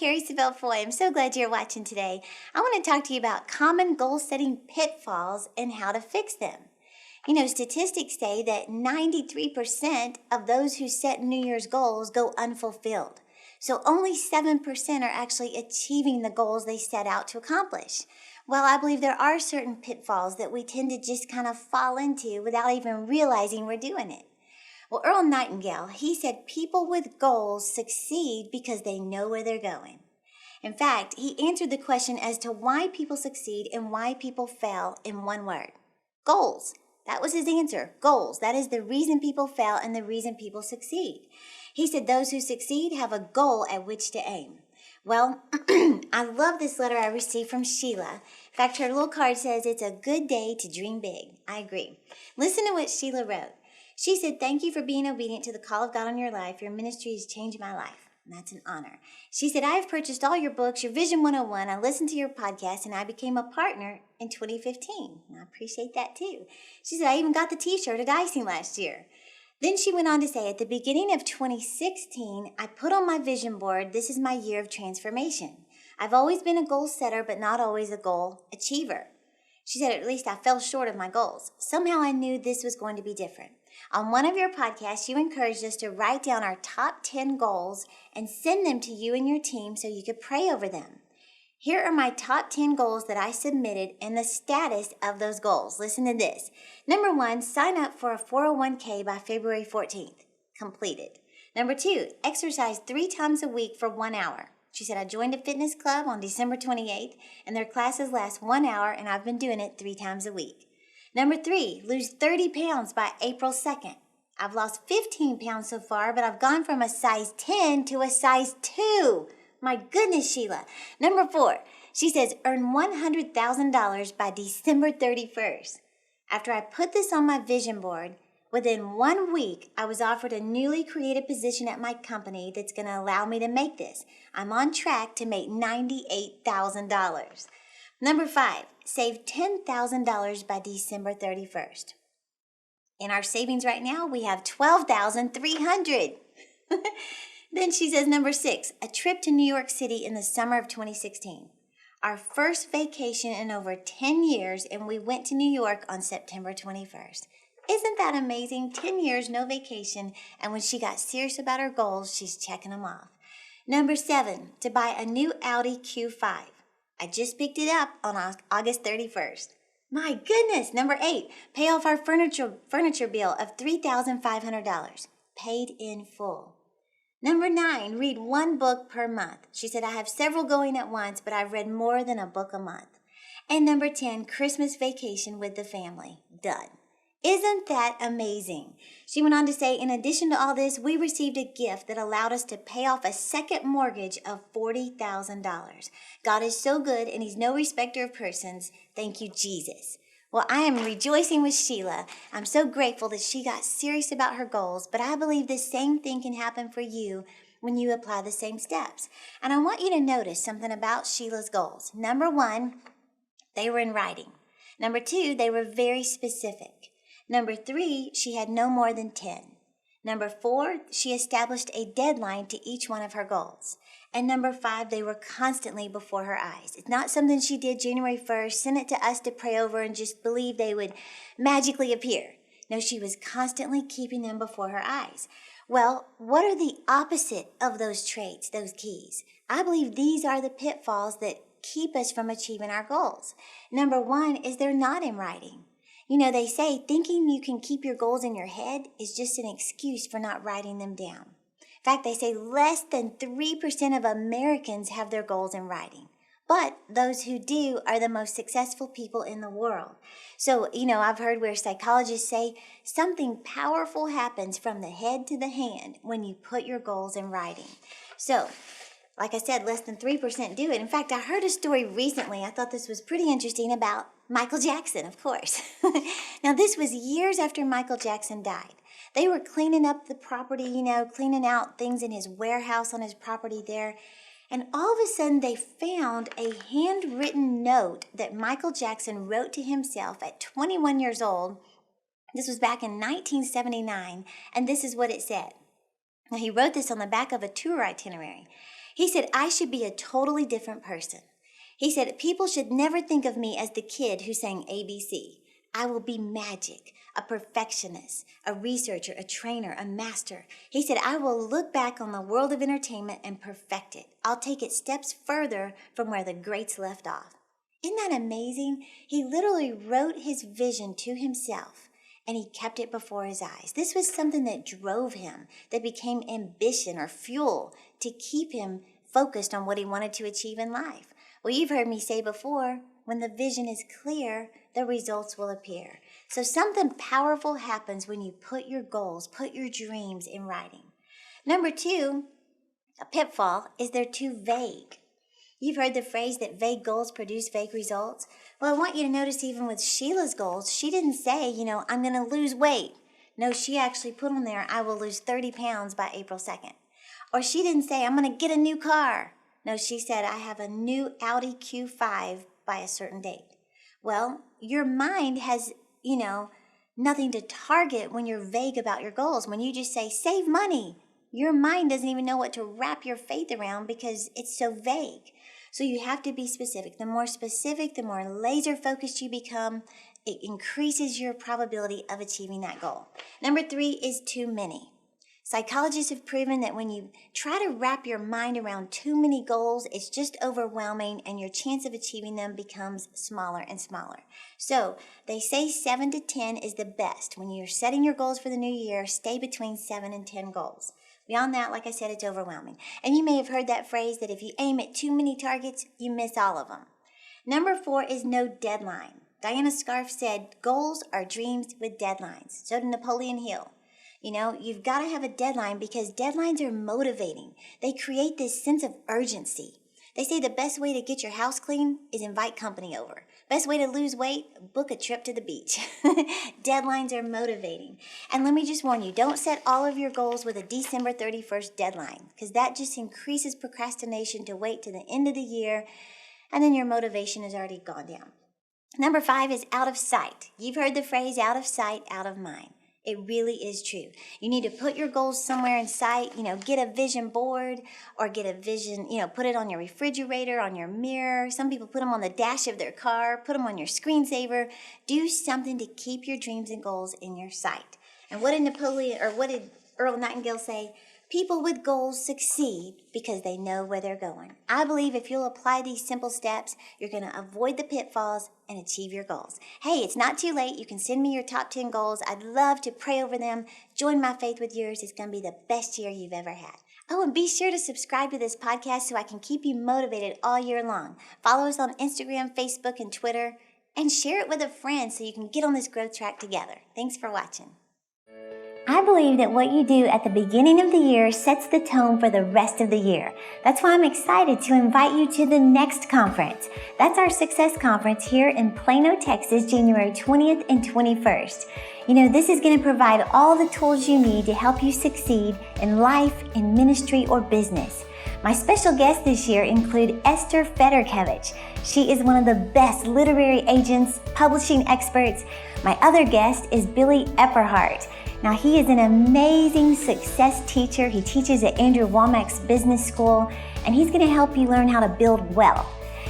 Terri Savelle. I'm so glad you're watching today. I want to talk to you about common goal-setting pitfalls and how to fix them. You know, statistics say that 93% of those who set New Year's goals go unfulfilled. So only 7% are actually achieving the goals they set out to accomplish. Well, I believe there are certain pitfalls that we tend to just kind of fall into without even realizing we're doing it. Well, Earl Nightingale, he said people with goals succeed because they know where they're going. In fact, he answered the question as to why people succeed and why people fail in one word: goals. That was his answer, goals. That is the reason people fail and the reason people succeed. He said those who succeed have a goal at which to aim. Well, I love this letter I received from Sheila. In fact, her little card says it's a good day to dream big. I agree. Listen to what Sheila wrote. She said, "Thank you for being obedient to the call of God on your life. Your ministry has changed my life." And that's an honor. She said, "I have purchased all your books, your Vision 101. I listened to your podcast, and I became a partner in 2015. And I appreciate that too." She said, "I even got the t-shirt at Icing last year." Then she went on to say, "At the beginning of 2016, I put on my vision board, this is my year of transformation. I've always been a goal setter, but not always a goal achiever." She said, "At least I fell short of my goals. Somehow I knew this was going to be different. On one of your podcasts, you encouraged us to write down our top 10 goals and send them to you and your team so you could pray over them. Here are my top 10 goals that I submitted and the status of those goals. Listen to this. Number 1, sign up for a 401k by February 14th. Completed. Number 2, exercise 3 times a week for 1 hour. She said, I joined a fitness club on December 28th, and their classes last 1 hour, and I've been doing it 3 times a week. Number 3, lose 30 pounds by April 2nd. I've lost 15 pounds so far, but I've gone from a size 10 to a size 2. My goodness, Sheila. Number 4, she says, earn $100,000 by December 31st. After I put this on my vision board, within 1 week, I was offered a newly created position at my company that's going to allow me to make this. I'm on track to make $98,000. Number 5, save $10,000 by December 31st. In our savings right now, we have $12,300. Then she says, number 6, a trip to New York City in the summer of 2016. Our first vacation in over 10 years, and we went to New York on September 21st. Isn't that amazing? 10 years, no vacation, and when she got serious about her goals, she's checking them off. Number 7, to buy a new Audi Q5. I just picked it up on August 31st. My goodness. Number 8, pay off our furniture bill of $3,500. Paid in full. Number 9, read 1 book per month. She said, I have several going at once, but I've read more than a book a month. And number 10, Christmas vacation with the family. Done. Isn't that amazing? She went on to say, in addition to all this, we received a gift that allowed us to pay off a second mortgage of $40,000. God is so good, and he's no respecter of persons. Thank you, Jesus. Well, I am rejoicing with Sheila. I'm so grateful that she got serious about her goals, but I believe the same thing can happen for you when you apply the same steps. And I want you to notice something about Sheila's goals. Number 1, they were in writing. Number 2, they were very specific. Number 3, she had no more than 10. Number 4, she established a deadline to each one of her goals. And number 5, they were constantly before her eyes. It's not something she did January 1st, sent it to us to pray over and just believe they would magically appear. No, she was constantly keeping them before her eyes. Well, what are the opposite of those traits, those keys? I believe these are the pitfalls that keep us from achieving our goals. Number 1 is they're not in writing. You know, they say thinking you can keep your goals in your head is just an excuse for not writing them down. In fact, they say less than 3% of Americans have their goals in writing. But those who do are the most successful people in the world. So, you know, I've heard where psychologists say something powerful happens from the head to the hand when you put your goals in writing. So, like I said, less than 3% do it. In fact, I heard a story recently. I thought this was pretty interesting about Michael Jackson, of course. Now, this was years after Michael Jackson died. They were cleaning up the property, you know, cleaning out things in his warehouse on his property there. And all of a sudden, they found a handwritten note that Michael Jackson wrote to himself at 21 years old. This was back in 1979, and this is what it said. Now, he wrote this on the back of a tour itinerary. He said, I should be a totally different person. He said, people should never think of me as the kid who sang ABC. I will be magic, a perfectionist, a researcher, a trainer, a master. He said, I will look back on the world of entertainment and perfect it. I'll take it steps further from where the greats left off. Isn't that amazing? He literally wrote his vision to himself, and he kept it before his eyes. This was something that drove him, that became ambition or fuel to keep him focused on what he wanted to achieve in life. Well, you've heard me say before, when the vision is clear, the results will appear. So something powerful happens when you put your goals, put your dreams in writing. Number 2, a pitfall is they're too vague. You've heard the phrase that vague goals produce vague results. Well, I want you to notice even with Sheila's goals, she didn't say, I'm going to lose weight. No, she actually put on there, I will lose 30 pounds by April 2nd. Or she didn't say, I'm going to get a new car. No, she said, I have a new Audi Q5 by a certain date. Well, your mind has, nothing to target when you're vague about your goals. When you just say, save money, your mind doesn't even know what to wrap your faith around because it's so vague. So you have to be specific. The more specific, the more laser focused you become, it increases your probability of achieving that goal. Number 3 is too many. Psychologists have proven that when you try to wrap your mind around too many goals, it's just overwhelming and your chance of achieving them becomes smaller and smaller. So they say 7 to 10 is the best. When you're setting your goals for the new year, stay between 7 and 10 goals. Beyond that, like I said, it's overwhelming. And you may have heard that phrase that if you aim at too many targets, you miss all of them. Number 4 is no deadline. Diana Scarf said, goals are dreams with deadlines. So did Napoleon Hill. You've got to have a deadline because deadlines are motivating. They create this sense of urgency. They say the best way to get your house clean is invite company over. Best way to lose weight, book a trip to the beach. Deadlines are motivating. And let me just warn you, don't set all of your goals with a December 31st deadline because that just increases procrastination to wait to the end of the year and then your motivation has already gone down. Number 5 is out of sight. You've heard the phrase out of sight, out of mind. It really is true. You need to put your goals somewhere in sight, get a vision board or get a vision, put it on your refrigerator, on your mirror. Some people put them on the dash of their car, put them on your screensaver. Do something to keep your dreams and goals in your sight. And what did Earl Nightingale say? People with goals succeed because they know where they're going. I believe if you'll apply these simple steps, you're going to avoid the pitfalls and achieve your goals. Hey, it's not too late. You can send me your top 10 goals. I'd love to pray over them. Join my faith with yours. It's going to be the best year you've ever had. Oh, and be sure to subscribe to this podcast so I can keep you motivated all year long. Follow us on Instagram, Facebook, and Twitter, and share it with a friend so you can get on this growth track together. Thanks for watching. I believe that what you do at the beginning of the year sets the tone for the rest of the year. That's why I'm excited to invite you to the next conference. That's our Success Conference here in Plano, Texas, January 20th and 21st. This is going to provide all the tools you need to help you succeed in life, in ministry, or business. My special guests this year include Esther Federkevich. She is one of the best literary agents, publishing experts. My other guest is Billy Epperhart. Now, he is an amazing success teacher. He teaches at Andrew Womack's Business School, and he's going to help you learn how to build wealth.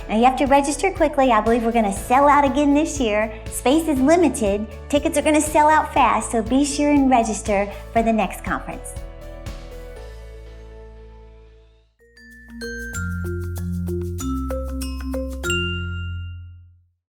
Now, you have to register quickly. I believe we're going to sell out again this year. Space is limited. Tickets are going to sell out fast, so be sure and register for the next conference.